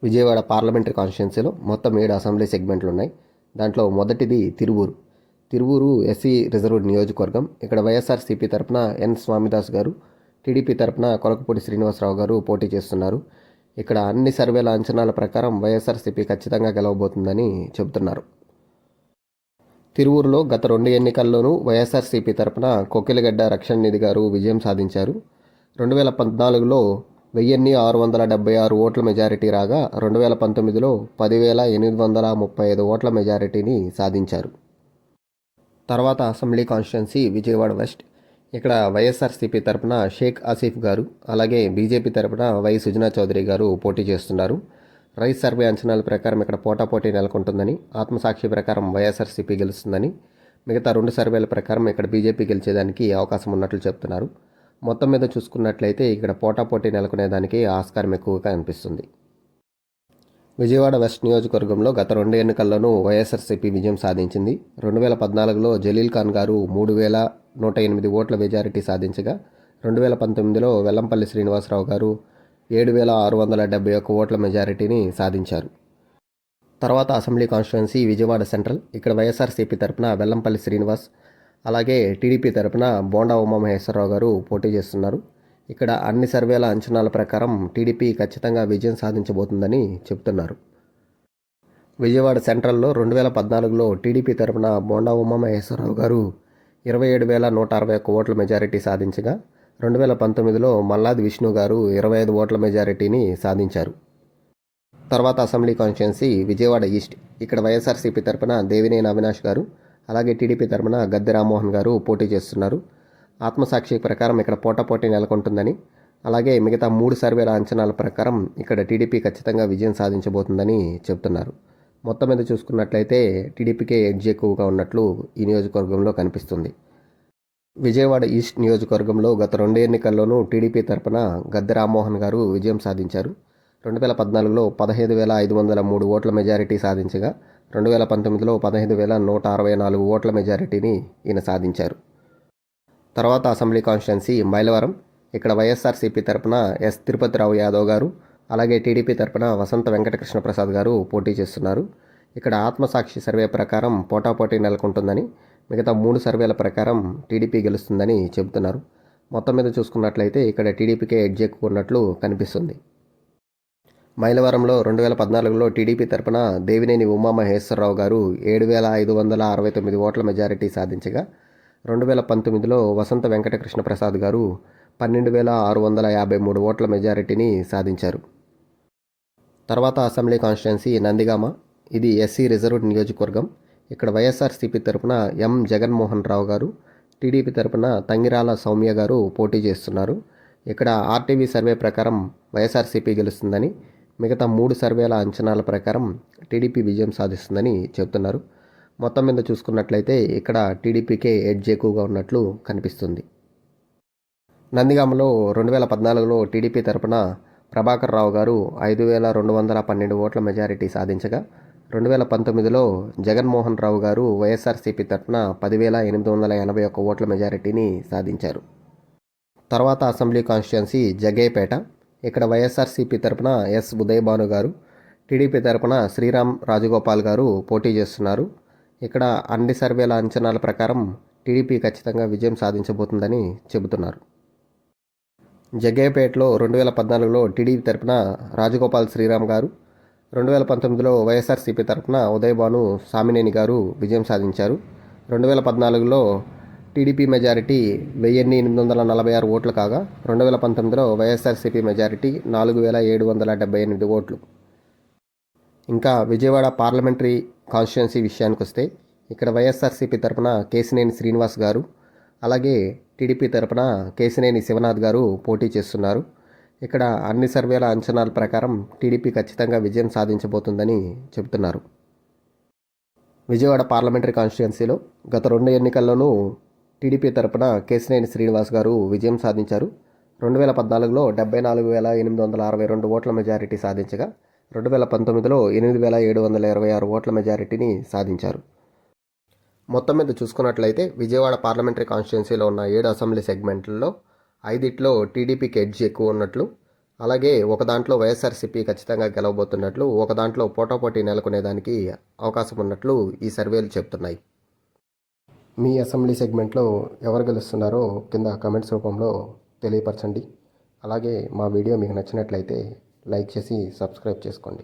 Vijayawada parliamentary కాన్స్టిట్యున్సీలో మొత్తం 7 assembly సెగ్మెంట్లు ఉన్నాయి. దాంట్లో మొదటిది తిరువూరు ఎస్సీ రిజర్వ్డ్ నియోజకవర్గం. ఇక్కడ వైఎస్ఆర్సీపీ తరపున ఎన్ స్వామిదాస్ గారు, టీడీపీ తరపున కొలకపూడి శ్రీనివాసరావు గారు పోటీ చేస్తున్నారు. ఇక్కడ అన్ని సర్వేల అంచనాల ప్రకారం వైఎస్ఆర్సీపీ ఖచ్చితంగా గెలవబోతుందని చెబుతున్నారు. తిరువూరులో గత 2 ఎన్నికల్లోనూ వైఎస్ఆర్సీపీ తరపున కొక్కిలగడ్డ రక్షణ నిధి గారు విజయం సాధించారు. 2014లో 1676 ఓట్ల మెజారిటీ రాగా 2019లో 10,835 ఓట్ల మెజారిటీని సాధించారు. తర్వాత అసెంబ్లీ కాన్స్టిట్యున్సీ విజయవాడ వెస్ట్. ఇక్కడ వైఎస్ఆర్సీపీ తరపున షేక్ ఆసిఫ్ గారు, అలాగే బీజేపీ తరపున వై సుజనా చౌదరి గారు పోటీ చేస్తున్నారు. రైస్ సర్వే అంచనాల ప్రకారం ఇక్కడ పోటాపోటీ నెలకొంటుందని, ఆత్మసాక్షి ప్రకారం వైఎస్ఆర్సీపీ గెలుస్తుందని, మిగతా 2 సర్వేల ప్రకారం ఇక్కడ బీజేపీ గెలిచేదానికి అవకాశం ఉన్నట్లు చెప్తున్నారు. మొత్తం మీద చూసుకున్నట్లయితే ఇక్కడ పోటాపోటీ నెలకొనేదానికి ఆస్కారం ఎక్కువగా అనిపిస్తుంది. విజయవాడ వెస్ట్ నియోజకవర్గంలో గత 2 ఎన్నికల్లోనూ వైఎస్ఆర్సీపీ విజయం సాధించింది. 2014లో జలీల్ ఖాన్ గారు 3,108 ఓట్ల మెజారిటీ సాధించగా 2019లో వెల్లంపల్లి శ్రీనివాసరావు గారు 7,671 ఓట్ల మెజారిటీని సాధించారు. తర్వాత అసెంబ్లీ కాన్స్టిట్యున్సీ విజయవాడ సెంట్రల్. ఇక్కడ వైఎస్ఆర్సీపీ తరపున వెల్లంపల్లి శ్రీనివాస్, అలాగే టీడీపీ తరపున బోండా ఉమామహేశ్వరరావు గారు పోటీ చేస్తున్నారు. ఇక్కడ అన్ని సర్వేల అంచనాల ప్రకారం టీడీపీ ఖచ్చితంగా విజయం సాధించబోతుందని చెబుతున్నారు. విజయవాడ సెంట్రల్లో 2014లో టీడీపీ తరపున బోండా ఉమామహేశ్వరరావు గారు 27,161 ఓట్ల మెజారిటీ సాధించగా 2019లో మల్లాది విష్ణు గారు 25 ఓట్ల మెజారిటీని సాధించారు. తర్వాత అసెంబ్లీ కాన్స్టిట్యున్సీ విజయవాడ ఈస్ట్. ఇక్కడ వైఎస్ఆర్సీపీ తరపున దేవినేని అవినాష్ గారు, అలాగే టీడీపీ తరపున గద్దె రామ్మోహన్ గారు పోటీ చేస్తున్నారు. ఆత్మసాక్షి ప్రకారం ఇక్కడ పోటాపోటీ నెలకొంటుందని, అలాగే మిగతా 3 సర్వేల అంచనాల ప్రకారం ఇక్కడ టీడీపీ ఖచ్చితంగా విజయం సాధించబోతుందని చెబుతున్నారు. మొత్తం మీద చూసుకున్నట్లయితే టీడీపీకే ఎడ్జ్ ఎక్కువగా ఉన్నట్లు ఈ నియోజకవర్గంలో కనిపిస్తుంది. విజయవాడ ఈస్ట్ నియోజకవర్గంలో గత 2 ఎన్నికల్లోనూ టీడీపీ తరపున గద్దె రామ్మోహన్ గారు విజయం సాధించారు. 2014లో 15,503 ఓట్ల మెజారిటీ సాధించగా 2019లో 15,164 ఓట్ల మెజారిటీని ఈయన సాధించారు. తర్వాత అసెంబ్లీ కాన్స్టిట్యున్సీ మైలవరం. ఇక్కడ వైఎస్ఆర్సీపీ తరపున ఎస్ తిరుపతిరావు యాదవ్ గారు, అలాగే టీడీపీ తరపున వసంత వెంకటకృష్ణ ప్రసాద్ గారు పోటీ చేస్తున్నారు. ఇక్కడ ఆత్మసాక్షి సర్వే ప్రకారం పోటాపోటీ నెలకొంటుందని, మిగతా 3 సర్వేల ప్రకారం టీడీపీ గెలుస్తుందని చెబుతున్నారు. మొత్తం మీద చూసుకున్నట్లయితే ఇక్కడ టీడీపీకే ఎడ్జ్ ఎక్కువ ఉన్నట్లు కనిపిస్తుంది. మైలవరంలో 2014లో టీడీపీ తరపున దేవినేని ఉమామహేశ్వరరావు గారు 7,569 ఓట్ల మెజారిటీ సాధించగా 2019లో వసంత వెంకటకృష్ణ ప్రసాద్ గారు 12,653 ఓట్ల మెజారిటీని సాధించారు. తర్వాత అసెంబ్లీ కాన్స్టిట్యున్సీ నందిగామ. ఇది ఎస్సీ రిజర్వ్డ్ నియోజకవర్గం. ఇక్కడ వైఎస్ఆర్సీపీ తరపున ఎం జగన్మోహన్ రావు గారు, టీడీపీ తరపున తంగిరాల సౌమ్య గారు పోటీ చేస్తున్నారు. ఇక్కడ ఆర్టీవీ సర్వే ప్రకారం వైఎస్ఆర్సీపీ గెలుస్తుందని, మిగతా 3 సర్వేల అంచనాల ప్రకారం టీడీపీ విజయం సాధిస్తుందని చెబుతున్నారు. మొత్తం మీద చూసుకున్నట్లయితే ఇక్కడ టీడీపీకే ఎడ్జ్ ఎక్కువగా ఉన్నట్లు కనిపిస్తుంది. నందిగామలో 2014లో టీడీపీ తరపున ప్రభాకర్ రావు గారు 5,212 ఓట్ల మెజారిటీ సాధించగా 2019లో జగన్మోహన్ రావు గారు వైఎస్ఆర్సీపీ తరపున 10,881 ఓట్ల మెజారిటీని సాధించారు. తర్వాత అసెంబ్లీ కాన్స్టిట్యున్సీ జగ్గయ్యపేట. ఇక్కడ వైఎస్ఆర్సీపీ తరపున ఎస్ ఉదయభాను గారు, టీడీపీ తరపున శ్రీరామ్ రాజగోపాల్ గారు పోటీ చేస్తున్నారు. ఇక్కడ అన్ని సర్వేల అంచనాల ప్రకారం టీడీపీ ఖచ్చితంగా విజయం సాధించబోతుందని చెబుతున్నారు. జగ్గయ్యపేటలో 2014లో టీడీపీ తరపున రాజగోపాల్ శ్రీరామ్ గారు, 2019లో వైఎస్ఆర్సీపీ తరపున ఉదయభాను సామినేని గారు విజయం సాధించారు. 2014లో టీడీపీ మెజారిటీ 1,846 ఓట్లు కాగా 2019లో వైఎస్ఆర్సీపీ మెజారిటీ 4,778 ఓట్లు. ఇంకా విజయవాడ పార్లమెంటరీ కాన్స్టిట్యున్సీ విషయానికి వస్తే ఇక్కడ వైఎస్ఆర్సీపీ తరపున కేశినేని శ్రీనివాస్ గారు, అలాగే టీడీపీ తరపున కేశినేని శివనాథ్ గారు పోటీ చేస్తున్నారు. ఇక్కడ అన్ని సర్వేల అంచనాల ప్రకారం టీడీపీ ఖచ్చితంగా విజయం సాధించబోతుందని చెబుతున్నారు. విజయవాడ పార్లమెంటరీ కాన్స్టిట్యున్సీలో గత 2 ఎన్నికల్లోనూ టీడీపీ తరపున కేశినేని శ్రీనివాస్ గారు విజయం సాధించారు. 2014లో 74,862 ఓట్ల మెజారిటీ సాధించగా 2019లో 8,726 ఓట్ల మెజారిటీని సాధించారు. మొత్తం మీద చూసుకున్నట్లయితే విజయవాడ పార్లమెంటరీ కాన్స్టిట్యున్సీలో ఉన్న 7 అసెంబ్లీ సెగ్మెంట్లలో 5 టీడీపీకి ఎడ్జ్ ఎక్కువ ఉన్నట్లు, అలాగే ఒక దాంట్లో వైఎస్ఆర్సీపీ ఖచ్చితంగా గెలవబోతున్నట్లు, ఒక దాంట్లో పోటాపోటీ నెలకొనేదానికి అవకాశం ఉన్నట్లు ఈ సర్వేలు చెప్తున్నాయి. మీ అసెంబ్లీ సెగ్మెంట్లో ఎవరు గెలుస్తున్నారో కింద కామెంట్స్ రూపంలో తెలియపరచండి. అలాగే మా వీడియో మీకు నచ్చినట్లయితే లైక్ చేసి సబ్స్క్రైబ్ చేసుకోండి.